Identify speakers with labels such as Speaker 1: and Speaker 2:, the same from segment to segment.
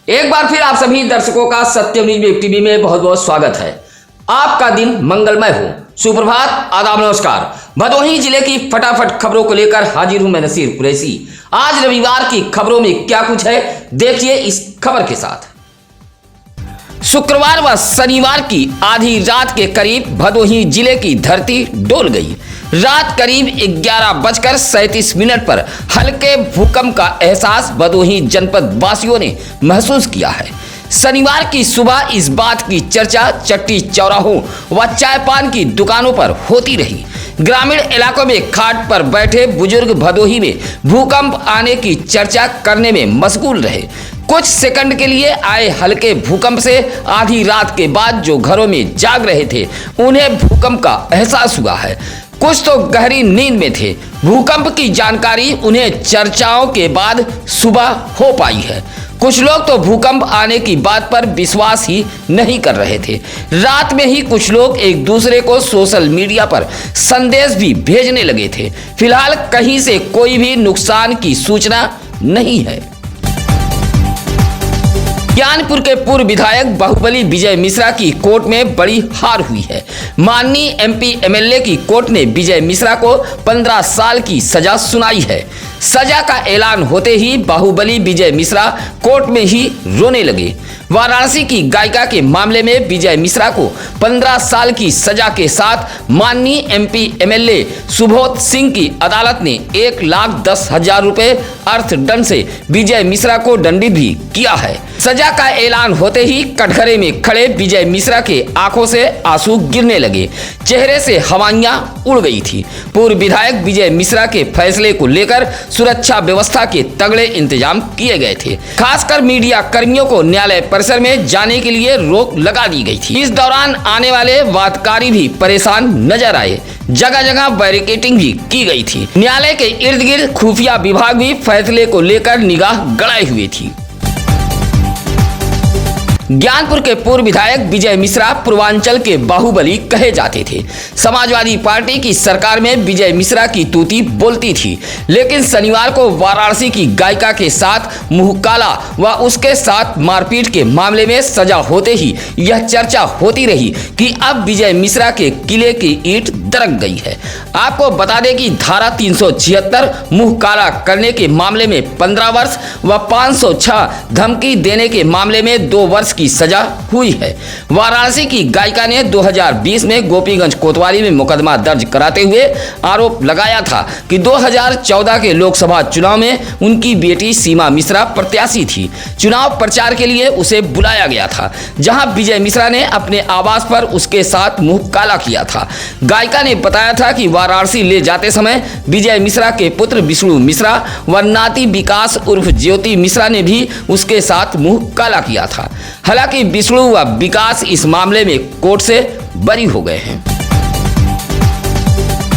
Speaker 1: एक बार फिर आप सभी दर्शकों का सत्यम न्यूज वेब टीवी में बहुत बहुत स्वागत है। आपका दिन मंगलमय हो। सुप्रभात, आदाब, नमस्कार। भदोही जिले की फटाफट खबरों को लेकर हाजिर हूं मैं नसीर कुरैशी। आज रविवार की खबरों में क्या कुछ है, देखिए इस खबर के साथ। शुक्रवार व शनिवार की आधी रात के करीब भदोही जिले की धरती डोल गई। रात करीब 11:37 पर हल्के भूकंप का एहसास भदोही जनपद वासियों ने महसूस किया है। शनिवार की सुबह इस बात की चर्चा चट्टी चौराहों व चाय पान की दुकानों पर होती रही। ग्रामीण इलाकों में खाट पर बैठे बुजुर्ग भदोही में भूकंप आने की चर्चा करने में मशगूल रहे। कुछ सेकंड के लिए आए हल्के भूकंप से आधी रात के बाद जो घरों में जाग रहे थे उन्हें भूकंप का एहसास हुआ है। कुछ तो गहरी नींद में थे। भूकंप की जानकारी उन्हें चर्चाओं के बाद सुबह हो पाई है। कुछ लोग तो भूकंप आने की बात पर विश्वास ही नहीं कर रहे थे। रात में ही कुछ लोग एक दूसरे को सोशल मीडिया पर संदेश भी भेजने लगे थे। फिलहाल कहीं से कोई भी नुकसान की सूचना नहीं है। ज्ञानपुर के पूर्व विधायक बाहुबली विजय मिश्रा की कोर्ट में बड़ी हार हुई है। माननीय एमपी एमएलए की कोर्ट ने विजय मिश्रा को 15 साल की सजा सुनाई है। सजा का ऐलान होते ही बाहुबली विजय मिश्रा कोर्ट में ही रोने लगे। वाराणसी की गायिका के मामले में विजय मिश्रा को 15 साल की सजा के साथ माननीय एमपी एमएलए सुबोध सिंह की अदालत ने 1,10,000 रुपए अर्थदंड से विजय मिश्रा को दंडित भी किया है। सजा का ऐलान होते ही कटघरे में खड़े विजय मिश्रा के आंखों से आंसू गिरने लगे। चेहरे से हवाइयां उड़ गई थी। पूर्व विधायक विजय मिश्रा के फैसले को लेकर सुरक्षा व्यवस्था के तगड़े इंतजाम किए गए थे। खासकर मीडिया कर्मियों को न्यायालय परिसर में जाने के लिए रोक लगा दी गई थी। इस दौरान आने वाले वादकारी भी परेशान नजर आए। जगह जगह बैरिकेडिंग भी की गई थी। न्यायालय के इर्द गिर्द खुफिया विभाग भी फैसले को लेकर निगाह गड़ाए हुए थी। ज्ञानपुर के पूर्व विधायक विजय मिश्रा पूर्वांचल के बाहुबली कहे जाते थे। समाजवादी पार्टी की सरकार में विजय मिश्रा की तूती बोलती थी, लेकिन शनिवार को वाराणसी की गायिका के साथ मुंह काला व उसके साथ मारपीट के मामले में सजा होते ही यह चर्चा होती रही कि अब विजय मिश्रा के किले की ईंट दरक गई है। आपको बता दें कि धारा 376 मुंह काला करने के मामले में 15 वर्ष व 506 धमकी देने के मामले में 2 वर्ष की सजा हुई है। वाराणसी की गायिका ने 2020 में गोपीगंज कोतवाली में मुकदमा दर्ज कराते हुए आरोप लगाया था कि 2014 के लोकसभा चुनाव में उनकी बेटी सीमा मिश्रा प्रत्याशी थी। चुनाव प्रचार के लिए उसे बुलाया गया था, जहां विजय मिश्रा ने अपने आवास पर उसके साथ मुंह काला किया था। गायिका ने बताया था कि वाराणसी ले जाते समय विजय मिश्रा के पुत्र विष्णु मिश्रा व नाती विकास उर्फ ज्योति मिश्रा ने भी उसके साथ मुंह काला किया था। हालांकि विष्णु व विकास इस मामले में कोर्ट से बरी हो गए हैं।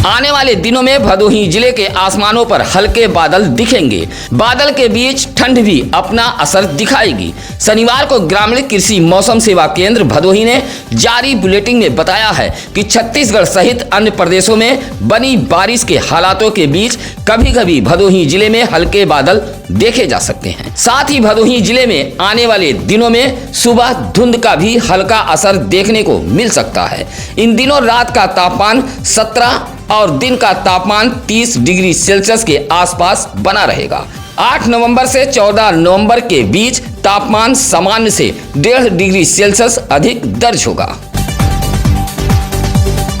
Speaker 1: आने वाले दिनों में भदोही जिले के आसमानों पर हल्के बादल दिखेंगे। बादल के बीच ठंड भी अपना असर दिखाएगी। शनिवार को ग्रामीण कृषि मौसम सेवा केंद्र भदोही ने जारी बुलेटिन में बताया है कि छत्तीसगढ़ सहित अन्य प्रदेशों में बनी बारिश के हालातों के बीच कभी कभी भदोही जिले में हल्के बादल देखे जा सकते हैं। साथ ही भदोही जिले में आने वाले दिनों में सुबह धुंध का भी हल्का असर देखने को मिल सकता है। इन दिनों रात का तापमान 17 और दिन का तापमान 30 डिग्री सेल्सियस के आसपास बना रहेगा। 8 नवंबर से 14 नवंबर के बीच तापमान सामान्य से 1.5 डिग्री सेल्सियस अधिक दर्ज होगा।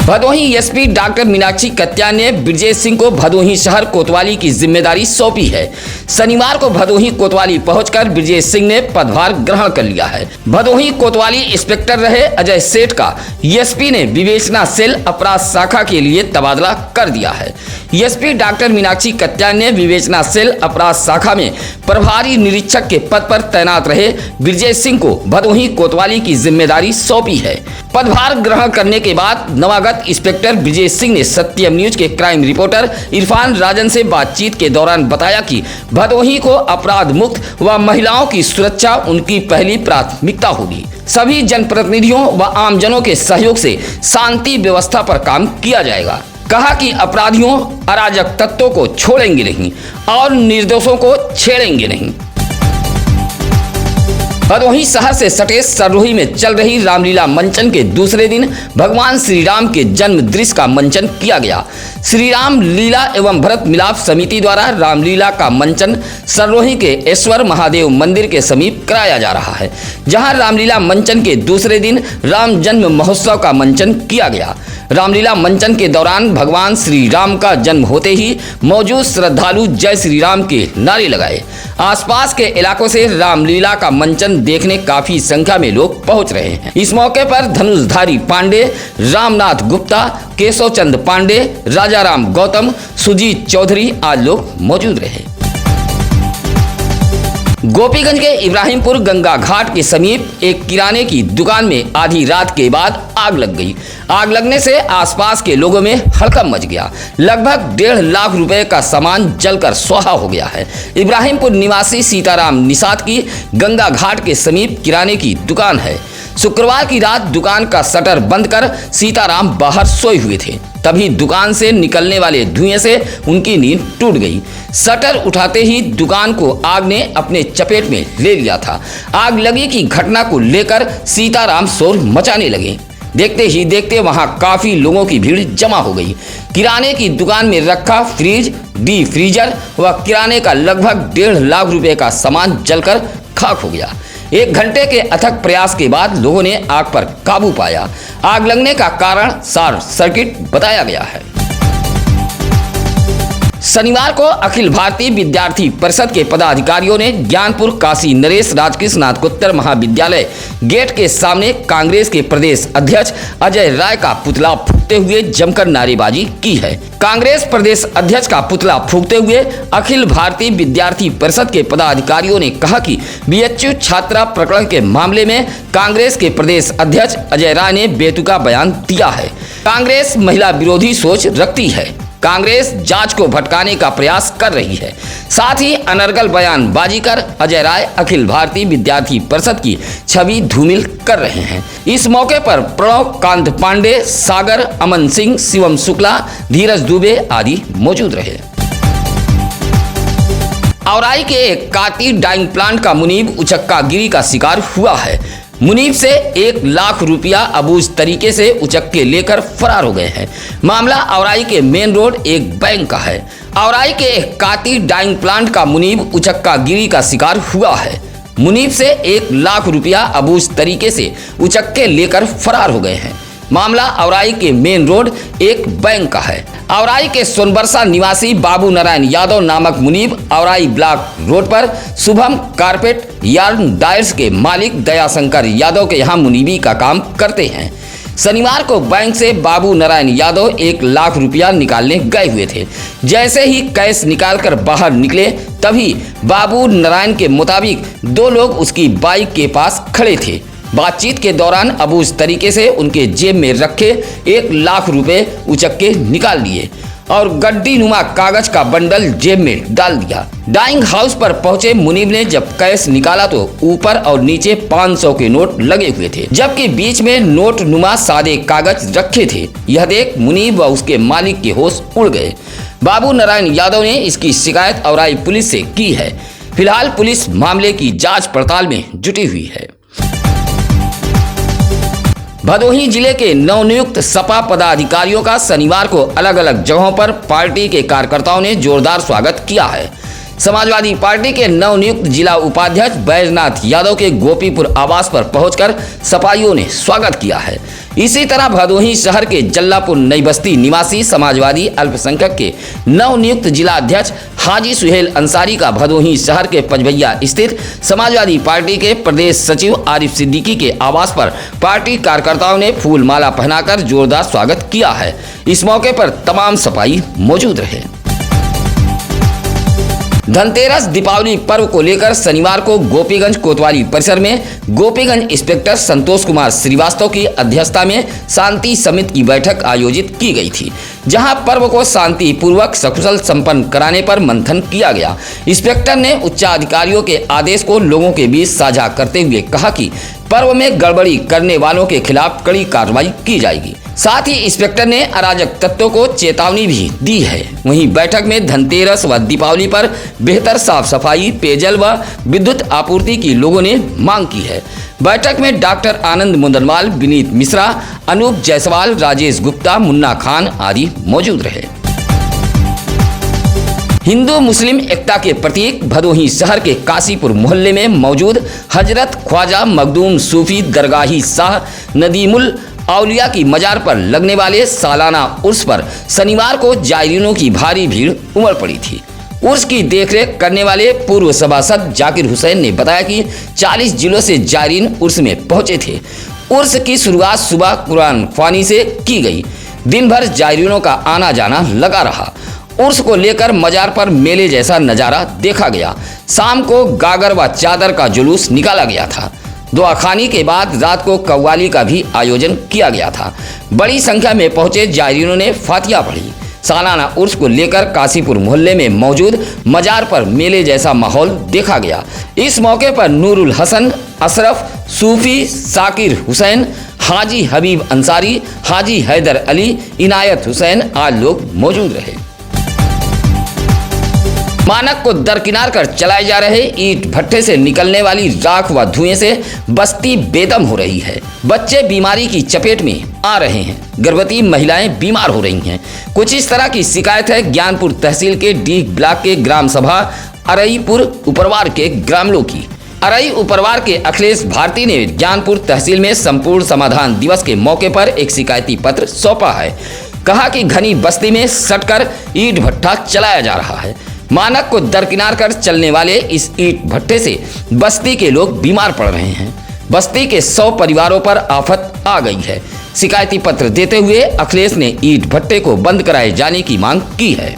Speaker 1: भदोही एसपी डॉक्टर मीनाक्षी कत्यान ने ब्रजेश सिंह को भदोही शहर कोतवाली की जिम्मेदारी सौंपी है। शनिवार को भदोही कोतवाली पहुंचकर ब्रजेश सिंह ने पदभार ग्रहण कर लिया है। भदोही कोतवाली इंस्पेक्टर रहे अजय सेठ का एसपी ने विवेचना सेल अपराध शाखा के लिए तबादला कर दिया है। एसपी डॉक्टर मीनाक्षी कत्यान ने विवेचना सेल अपराध शाखा में प्रभारी निरीक्षक के पद पर तैनात रहे ब्रजेश सिंह को भदोही कोतवाली की जिम्मेदारी सौंपी है। पदभार ग्रहण करने के बाद नवागत इंस्पेक्टर ब्रजेश सिंह ने सत्यम न्यूज के क्राइम रिपोर्टर इरफान राजन से बातचीत के दौरान बताया कि भदोही को अपराध मुक्त व महिलाओं की सुरक्षा उनकी पहली प्राथमिकता होगी। सभी जनप्रतिनिधियों व आमजनों के सहयोग से शांति व्यवस्था पर काम किया जाएगा। कहा कि अपराधियों अराजक तत्वों को छोड़ेंगे नहीं और निर्दोषों को छेड़ेंगे नहीं। भदोही शहर से सटे सरोही में चल रही रामलीला मंचन के दूसरे दिन भगवान श्री राम के जन्म दृश्य का मंचन किया गया। श्री राम लीला एवं भरत मिलाप समिति द्वारा रामलीला का मंचन सरोही के ऐश्वर महादेव मंदिर के समीप कराया जा रहा है, जहां रामलीला मंचन के दूसरे दिन राम जन्म महोत्सव का मंचन किया गया। रामलीला मंचन के दौरान भगवान श्री राम का जन्म होते ही मौजूद श्रद्धालु जय श्री राम के नारे लगाए। आसपास के इलाकों से रामलीला का मंचन देखने काफी संख्या में लोग पहुंच रहे हैं। इस मौके पर धनुषधारी पांडे, रामनाथ गुप्ता, केशव चंद पांडे, राजाराम गौतम, सुजीत चौधरी आदि लोग मौजूद रहे। गोपीगंज के इब्राहिमपुर गंगा घाट के समीप एक किराने की दुकान में आधी रात के बाद आग लग गई। आग लगने से आसपास के लोगों में हड़कंप मच गया। लगभग 1.5 लाख रुपए का सामान जलकर स्वाहा हो गया है। इब्राहिमपुर निवासी सीताराम निषाद की गंगा घाट के समीप किराने की दुकान है। शुक्रवार की रात दुकान का शटर बंद कर सीताराम बाहर सोए हुए थे, तभी दुकान से निकलने वाले धुएं से उनकी नींद टूट गई। शटर उठाते ही दुकान को आग ने अपने चपेट में ले लिया था। आग लगी की घटना को लेकर सीताराम शोर मचाने लगे। देखते ही देखते वहां काफी लोगों की भीड़ जमा हो गई। किराने की दुकान में रखा फ्रिज, डी फ्रीजर व किराने का लगभग 1.5 लाख रुपए का सामान जलकर खाक हो गया। 1 घंटे के अथक प्रयास के बाद लोगों ने आग पर काबू पाया। आग लगने का कारण शॉर्ट सर्किट बताया गया है। शनिवार को अखिल भारतीय विद्यार्थी परिषद के पदाधिकारियों ने ज्ञानपुर काशी नरेश राजकृष्ण स्नातकोत्तर महाविद्यालय गेट के सामने कांग्रेस के प्रदेश अध्यक्ष अजय राय का पुतला फूंकते हुए जमकर नारेबाजी की है। कांग्रेस प्रदेश अध्यक्ष का पुतला फूंकते हुए अखिल भारतीय विद्यार्थी परिषद के पदाधिकारियों ने कहा कि बीएचयू छात्रा प्रकरण के मामले में कांग्रेस के प्रदेश अध्यक्ष अजय राय ने बेतुका बयान दिया है। कांग्रेस महिला विरोधी सोच रखती है। कांग्रेस जांच को भटकाने का प्रयास कर रही है। साथ ही अनर्गल बयानबाजी कर अजय राय अखिल भारतीय विद्यार्थी परिषद की छवि धूमिल कर रहे हैं। इस मौके पर प्रणव कांत पांडे, सागर, अमन सिंह, शिवम शुक्ला, धीरज दुबे आदि मौजूद रहे। औराई के एक काती डाइंग प्लांट का मुनीब उचक्का गिरी का शिकार हुआ है। मुनीब से 1 लाख रुपया अबूझ तरीके से उचक्के लेकर फरार हो गए हैं। मामला औराई के मेन रोड एक बैंक का है। औराई के एक काती डाइंग प्लांट का मुनीब उचक्का गिरी का शिकार हुआ है। मुनीब से 1 लाख रुपया अबूझ तरीके से उचक्के लेकर फरार हो गए हैं। मामला औराई के मेन रोड एक बैंक का है। औराई के सोनबरसा निवासी बाबू नारायण यादव नामक मुनीब औराई ब्लॉक रोड पर शुभम कारपेट यार्न डायर्स के मालिक दयाशंकर यादव के यहाँ मुनीबी का काम करते हैं। शनिवार को बैंक से बाबू नारायण यादव 1 लाख रुपया निकालने गए हुए थे। जैसे ही कैश निकालकर बाहर निकले तभी बाबू नारायण के मुताबिक 2 लोग उसकी बाइक के पास खड़े थे। बातचीत के दौरान अबूझ तरीके से उनके जेब में रखे 1 लाख रुपए उचक्के निकाल लिए और गड्डी नुमा कागज का बंडल जेब में डाल दिया। डाइंग हाउस पर पहुंचे मुनीब ने जब कैश निकाला तो ऊपर और नीचे 500 के नोट लगे हुए थे, जबकि बीच में नोट नुमा सादे कागज रखे थे। यह देख मुनीब व उसके मालिक के होश उड़ गए। बाबू नारायण यादव ने इसकी शिकायत औराई पुलिस से की है। फिलहाल पुलिस मामले की जांच पड़ताल में जुटी हुई है। भदोही जिले के नवनियुक्त सपा पदाधिकारियों का शनिवार को अलग अलग जगहों पर पार्टी के कार्यकर्ताओं ने जोरदार स्वागत किया है। समाजवादी पार्टी के नवनियुक्त जिला उपाध्यक्ष बैजनाथ यादव के गोपीपुर आवास पर पहुंचकर सपाइयों ने स्वागत किया है। इसी तरह भदोही शहर के जल्लापुर नई बस्ती निवासी समाजवादी अल्पसंख्यक के नवनियुक्त जिला अध्यक्ष हाजी सुहेल अंसारी का भदोही शहर के पंचभैया स्थित समाजवादी पार्टी के प्रदेश सचिव आरिफ सिद्दीकी के आवास पर पार्टी कार्यकर्ताओं ने फूल माला पहनाकर जोरदार स्वागत किया है। इस मौके पर तमाम सपाई मौजूद रहे। धनतेरस दीपावली पर्व को लेकर शनिवार को गोपीगंज कोतवाली परिसर में गोपीगंज इंस्पेक्टर संतोष कुमार श्रीवास्तव की अध्यक्षता में शांति समिति की बैठक आयोजित की गई थी, जहां पर्व को शांतिपूर्वक सकुशल संपन्न कराने पर मंथन किया गया। इंस्पेक्टर ने उच्चाधिकारियों के आदेश को लोगों के बीच साझा करते हुए कहा कि पर्व में गड़बड़ी करने वालों के खिलाफ कड़ी कार्रवाई की जाएगी। साथ ही इंस्पेक्टर ने अराजक तत्वों को चेतावनी भी दी है। वहीं बैठक में धनतेरस व दीपावली पर बेहतर साफ सफाई, पेयजल व विद्युत आपूर्ति की लोगों ने मांग की है। बैठक में डॉक्टर आनंद मुंदनवाल, विनीत मिश्रा, अनूप जायसवाल, राजेश गुप्ता, मुन्ना खान आदि मौजूद रहे। हिंदू मुस्लिम एकता के प्रतीक भदोही शहर के काशीपुर मोहल्ले में मौजूद हजरत ख्वाजा मखदूम सूफी दरगाही शाह नदीमुल औलिया की मजार पर लगने वाले सालाना उर्स पर शनिवार को जायरीनों की भारी भीड़ उमड़ पड़ी थी। उर्स की देखरेख करने वाले पूर्व सभासद जाकिर हुसैन ने बताया कि 40 जिलों से जायरीन उर्स में पहुंचे थे। उर्स की शुरुआत सुबह कुरान ख्वानी से की गई। दिन भर जायरीनों का आना जाना लगा रहा। उर्स को लेकर मजार पर मेले जैसा नज़ारा देखा गया। शाम को गागर व चादर का जुलूस निकाला गया था। दुआ खानी के बाद रात को कव्वाली का भी आयोजन किया गया था। बड़ी संख्या में पहुंचे जायरीनों ने फातिहा पढ़ी। सालाना उर्स को लेकर काशीपुर मोहल्ले में मौजूद मजार पर मेले जैसा माहौल देखा गया। इस मौके पर नूरुल हसन, अशरफ, सूफी साकिर हुसैन, हाजी हबीब अंसारी, हाजी हैदर अली, इनायत हुसैन आदि लोग मौजूद रहे। मानक को दरकिनार कर चलाए जा रहे ईंट भट्ठे से निकलने वाली राख व धुएं से बस्ती बेदम हो रही है। बच्चे बीमारी की चपेट में आ रहे हैं। गर्भवती महिलाएं बीमार हो रही हैं। कुछ इस तरह की शिकायत है ज्ञानपुर तहसील के डीग ब्लॉक के ग्राम सभा अरईपुर उपरवार के ग्रामीणों की। अरई उपरवार के अखिलेश भारती ने ज्ञानपुर तहसील में संपूर्ण समाधान दिवस के मौके पर एक शिकायती पत्र सौंपा है। कहा कि घनी बस्ती में सटकर ईंट भट्ठा चलाया जा रहा है। मानक को दरकिनार कर चलने वाले इस ईंट भट्ठे से बस्ती के लोग बीमार पड़ रहे हैं। बस्ती के 100 परिवारों पर आफत आ गई है। शिकायती पत्र देते हुए अखिलेश ने ईंट भट्ठे को बंद कराए जाने की मांग की है।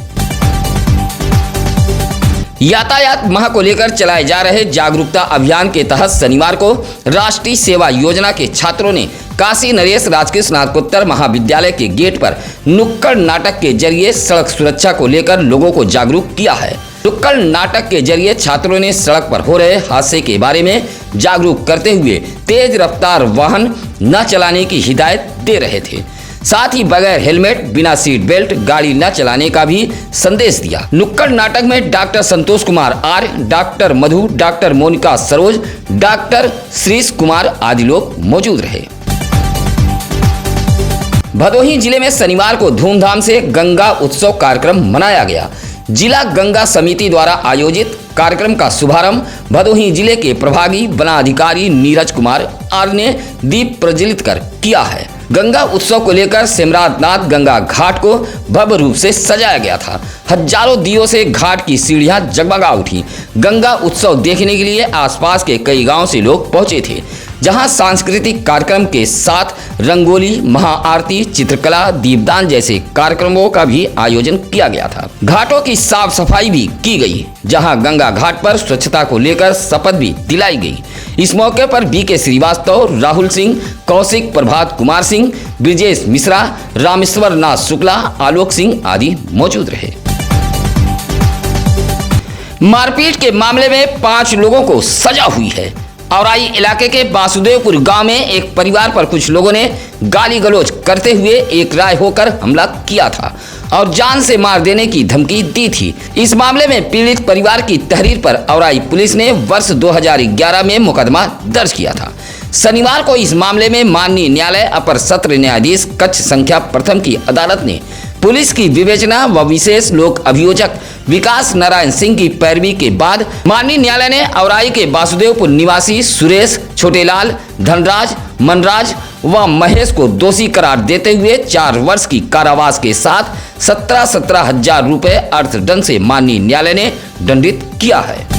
Speaker 1: यातायात माह को लेकर चलाए जा रहे जागरूकता अभियान के तहत शनिवार को राष्ट्रीय सेवा योजना के छात्रों ने काशी नरेश राजकीय स्नातकोत्तर महाविद्यालय के गेट पर नुक्कड़ नाटक के जरिए सड़क सुरक्षा को लेकर लोगों को जागरूक किया है। नुक्कड़ नाटक के जरिए छात्रों ने सड़क पर हो रहे हादसे के बारे में जागरूक करते हुए तेज रफ्तार वाहन न चलाने की हिदायत दे रहे थे। साथ ही बगैर हेलमेट, बिना सीट बेल्ट गाड़ी न चलाने का भी संदेश दिया। नुक्कड़ नाटक में डॉक्टर संतोष कुमार आर्य, डॉक्टर मधु, डॉक्टर मोनिका सरोज, डॉक्टर श्रीश कुमार आदि लोग मौजूद रहे। भदोही जिले में शनिवार को धूमधाम से गंगा उत्सव कार्यक्रम मनाया गया। जिला गंगा समिति द्वारा आयोजित कार्यक्रम का शुभारंभ भदोही जिले के प्रभारी वनाधिकारी नीरज कुमार आर ने दीप प्रज्वलित कर किया है। गंगा उत्सव को लेकर सिमरातनाथ गंगा घाट को भव्य रूप से सजाया गया था। हजारों दियों से घाट की सीढ़ियां जगमगा उठी। गंगा उत्सव देखने के लिए आसपास के कई गांव से लोग पहुंचे थे, जहां सांस्कृतिक कार्यक्रम के साथ रंगोली, महाआरती, चित्रकला, दीपदान जैसे कार्यक्रमों का भी आयोजन किया गया था। घाटों की साफ सफाई भी की गई, जहां गंगा घाट पर स्वच्छता को लेकर शपथ भी दिलाई गई। इस मौके पर बीके श्रीवास्तव, राहुल सिंह, कौशिक, प्रभात कुमार सिंह, ब्रिजेश मिश्रा, रामेश्वर नाथ शुक्ला, आलोक सिंह आदि मौजूद रहे। मारपीट के मामले में 5 लोगों को सजा हुई है। औराई इलाके के वासुदेवपुर गांव में एक परिवार पर कुछ लोगों ने गाली गलौज करते हुए एक राय होकर हमला किया था और जान से मार देने की धमकी दी थी। इस मामले में पीड़ित परिवार की तहरीर पर औराई पुलिस ने वर्ष 2011 में मुकदमा दर्ज किया था। शनिवार को इस मामले में माननीय न्यायालय अपर सत्र न्यायाधीश कक्ष संख्या प्रथम की अदालत ने पुलिस की विवेचना व विशेष लोक अभियोजक विकास नारायण सिंह की पैरवी के बाद माननीय न्यायालय ने औराई के वासुदेवपुर निवासी सुरेश, छोटेलाल, धनराज, मनराज व महेश को दोषी करार देते हुए 4 वर्ष की कारावास के साथ 17,000 रुपए अर्थदंड से माननीय न्यायालय ने दंडित किया है।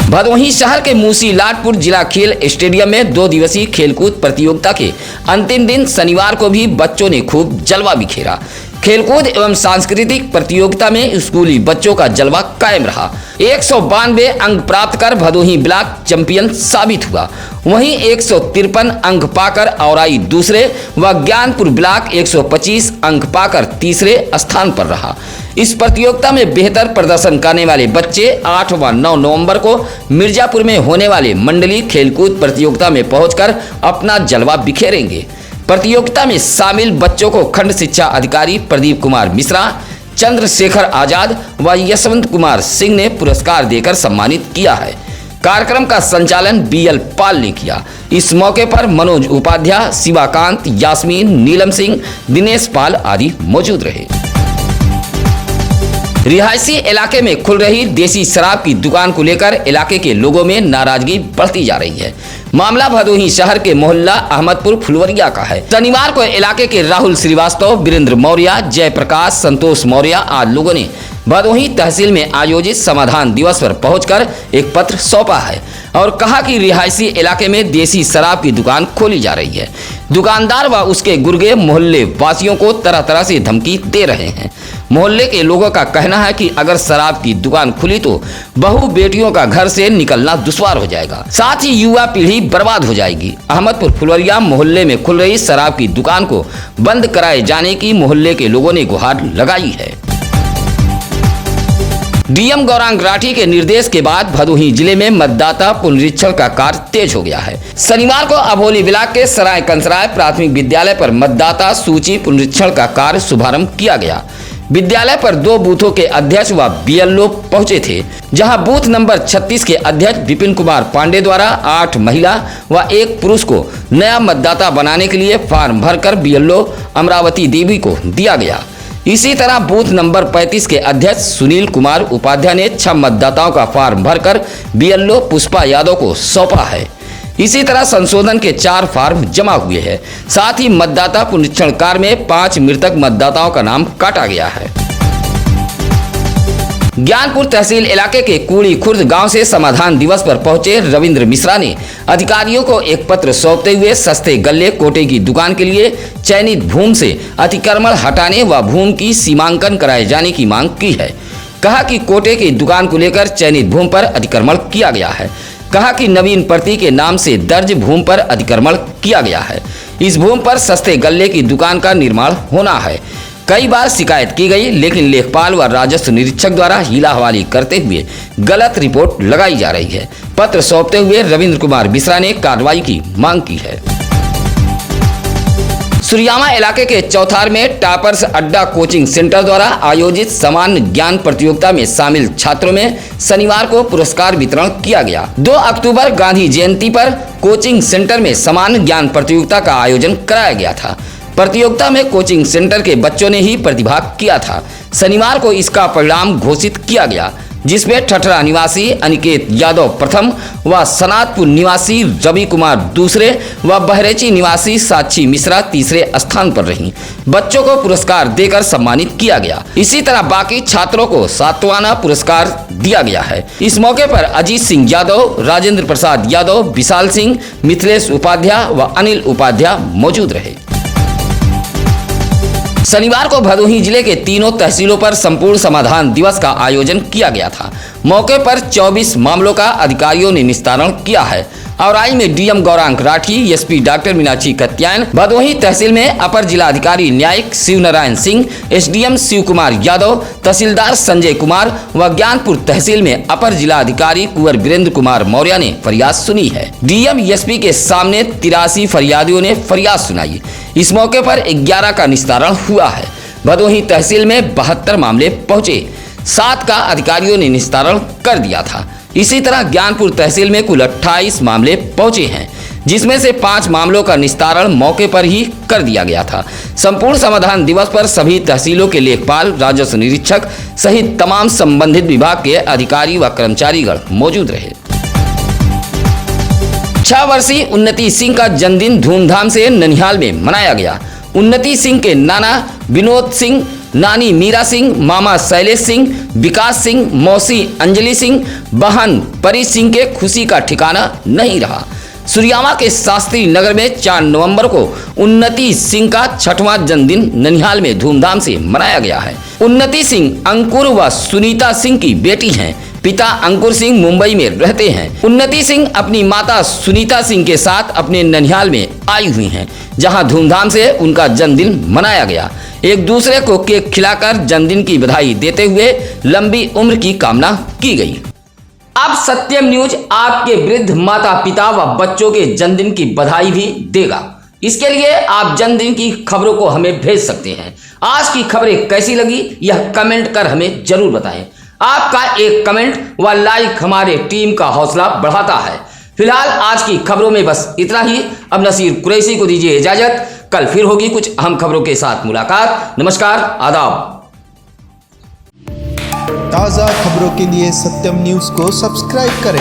Speaker 1: भदोही शहर के मूसी लाटपुर जिला खेल स्टेडियम में 2 दिवसीय खेलकूद प्रतियोगिता के अंतिम दिन शनिवार को भी बच्चों ने खूब जलवा बिखेरा। खेलकूद एवं सांस्कृतिक प्रतियोगिता में स्कूली बच्चों का जलवा कायम रहा। 192 अंक प्राप्त कर भदोही ब्लॉक चैंपियन साबित हुआ। वहीं 153 अंक पाकर औराई दूसरे व ज्ञानपुर ब्लॉक 125 अंक पाकर तीसरे स्थान पर रहा। इस प्रतियोगिता में बेहतर प्रदर्शन करने वाले बच्चे 8 व 9 नवंबर को मिर्जापुर में होने वाले मंडलीय खेलकूद प्रतियोगिता में पहुंचकर अपना जलवा बिखेरेंगे। प्रतियोगिता में शामिल बच्चों को खंड शिक्षा अधिकारी प्रदीप कुमार मिश्रा, चंद्रशेखर आजाद व यशवंत कुमार सिंह ने पुरस्कार देकर सम्मानित किया है। कार्यक्रम का संचालन BL पाल ने किया। इस मौके पर मनोज उपाध्याय, शिवाकांत, यास्मीन, नीलम सिंह, दिनेश पाल आदि मौजूद रहे। रिहायशी इलाके में खुल रही देसी शराब की दुकान को लेकर इलाके के लोगों में नाराजगी बढ़ती जा रही है। मामला भदोही शहर के मोहल्ला अहमदपुर फुलवरिया का है। शनिवार को इलाके के राहुल श्रीवास्तव, वीरेंद्र मौर्य, जयप्रकाश, संतोष मौर्य आदि लोगों ने भदोही तहसील में आयोजित समाधान दिवस पर पहुंचकर एक पत्र सौंपा है और कहा कि रिहायशी इलाके में देसी शराब की दुकान खोली जा रही है। दुकानदार व उसके गुर्गे मोहल्ले वासियों को तरह तरह से धमकी दे रहे हैं। मोहल्ले के लोगों का कहना है कि अगर शराब की दुकान खुली तो बहू बेटियों का घर से निकलना दुश्वार हो जाएगा, साथ ही युवा पीढ़ी बर्बाद हो जाएगी। अहमदपुर फुलवरिया मोहल्ले में खुल रही शराब की दुकान को बंद कराए जाने की मोहल्ले के लोगों ने गुहार लगाई है। डीएम गौरांग राठी के निर्देश के बाद भदोही जिले में मतदाता पुनरीक्षण का कार्य तेज हो गया है। शनिवार को अभोली ब्लॉक के सराय कंसराय प्राथमिक विद्यालय पर मतदाता सूची पुनरीक्षण का कार्य शुभारंभ किया गया। विद्यालय पर 2 बूथों के अध्यक्ष व BLO पहुंचे थे, जहां बूथ नंबर 36 के अध्यक्ष विपिन कुमार पांडे द्वारा 8 महिला व 1 पुरुष को नया मतदाता बनाने के लिए फॉर्म भरकर BLO अमरावती देवी को दिया गया। इसी तरह बूथ नंबर 35 के अध्यक्ष सुनील कुमार उपाध्याय ने 6 मतदाताओं का फॉर्म भरकर BLO पुष्पा यादव को सौंपा है। इसी तरह संशोधन के 4 फॉर्म जमा हुए हैं। साथ ही मतदाता पुनरीक्षण कार्य में 5 मृतक मतदाताओं का नाम काटा गया है। ज्ञानपुर तहसील इलाके के कूड़ी खुर्द गांव से समाधान दिवस पर पहुंचे रविंद्र मिश्रा ने अधिकारियों को एक पत्र सौंपते हुए सस्ते गल्ले कोटे की दुकान के लिए चयनित भूमि से अतिक्रमण हटाने व भूमि की सीमांकन कराए जाने की मांग की है। कहा कि कोटे की दुकान को लेकर चयनित भूमि पर अतिक्रमण किया गया है। कहा कि नवीन प्रति के नाम से दर्ज भूमि पर अतिक्रमण किया गया है। इस भूमि पर सस्ते गल्ले की दुकान का निर्माण होना है। कई बार शिकायत की गई, लेकिन लेखपाल व राजस्व निरीक्षक द्वारा हीला हवाली करते हुए गलत रिपोर्ट लगाई जा रही है। पत्र सौंपते हुए रविंद्र कुमार मिश्रा ने कार्रवाई की मांग की है। सुरियामा इलाके के चौथार में टापर्स अड्डा कोचिंग सेंटर द्वारा आयोजित सामान्य ज्ञान प्रतियोगिता में शामिल छात्रों में शनिवार को पुरस्कार वितरण किया गया। 2 अक्टूबर गांधी जयंती पर कोचिंग सेंटर में सामान्य ज्ञान प्रतियोगिता का आयोजन कराया गया था। प्रतियोगिता में कोचिंग सेंटर के बच्चों ने ही प्रतिभाग किया था। शनिवार को इसका परिणाम घोषित किया गया, जिसमें ठठरा निवासी अनिकेत यादव प्रथम व सनातपुर निवासी रवि कुमार दूसरे व बहरेची निवासी साक्षी मिश्रा तीसरे स्थान पर रहीं। बच्चों को पुरस्कार देकर सम्मानित किया गया। इसी तरह बाकी छात्रों को सातवाना पुरस्कार दिया गया है। इस मौके पर अजीत सिंह यादव, राजेंद्र प्रसाद यादव, विशाल सिंह, मिथिलेश उपाध्याय व अनिल उपाध्याय मौजूद रहे। शनिवार को भदोही जिले के तीनों तहसीलों पर संपूर्ण समाधान दिवस का आयोजन किया गया था। मौके पर 24 मामलों का अधिकारियों ने निस्तारण किया है। औराई में DM Gaurang Rathi, SP doctor Meenakshi Katyayan, Bhadohi तहसील में अपर जिलाधिकारी न्यायिक शिव नारायण सिंह, एसडीएम शिव कुमार यादव, तहसीलदार संजय कुमार व ज्ञानपुर तहसील में अपर जिलाधिकारी कुंवर वीरेंद्र कुमार मौर्य ने फरियाद सुनी है। डीएम एसपी के सामने 83 फरियादियों ने फरियाद सुनाई। इस मौके पर 11 का निस्तारण हुआ है। भदोही तहसील में 72 मामले पहुंचे, 7 का अधिकारियों ने निस्तारण कर दिया था। इसी तरह ज्ञानपुर तहसील में कुल 28 मामले पहुंचे हैं, जिसमें से 5 मामलों का निस्तारण मौके पर ही कर दिया गया था। संपूर्ण समाधान दिवस पर सभी तहसीलों के लेखपाल, राजस्व निरीक्षक सहित तमाम संबंधित विभाग के अधिकारी व कर्मचारीगण मौजूद रहे। 6 वर्षीय उन्नति सिंह का जन्मदिन धूमधाम से ननिहाल में मनाया गया। उन्नति सिंह के नाना विनोद सिंह, नानी मीरा सिंह, मामा शैलेश सिंह, विकास सिंह, मौसी अंजलि सिंह, बहन परी सिंह के खुशी का ठिकाना नहीं रहा। सुरियामा के शास्त्री नगर में 4 नवंबर को उन्नति सिंह का 6वां जन्मदिन ननिहाल में धूमधाम से मनाया गया है। उन्नति सिंह अंकुर व सुनीता सिंह की बेटी हैं। पिता अंकुर सिंह मुंबई में रहते हैं। उन्नति सिंह अपनी माता सुनीता सिंह के साथ अपने ननिहाल में आई हुई हैं, जहां धूमधाम से उनका जन्मदिन मनाया गया। एक दूसरे को केक खिलाकर जन्मदिन की बधाई देते हुए लंबी उम्र की कामना की गई। अब सत्यम न्यूज आपके वृद्ध माता पिता व बच्चों के जन्मदिन की बधाई भी देगा। इसके लिए आप जन्मदिन की खबरों को हमें भेज सकते हैं। आज की खबरें कैसी लगी यह कमेंट कर हमें जरूर बताएं। आपका एक कमेंट व लाइक हमारे टीम का हौसला बढ़ाता है। फिलहाल आज की खबरों में बस इतना ही। अब नसीर कुरैशी को दीजिए इजाजत। कल फिर होगी कुछ अहम खबरों के साथ मुलाकात। नमस्कार, आदाब।
Speaker 2: ताज़ा खबरों के लिए सत्यम न्यूज़ को सब्सक्राइब करें।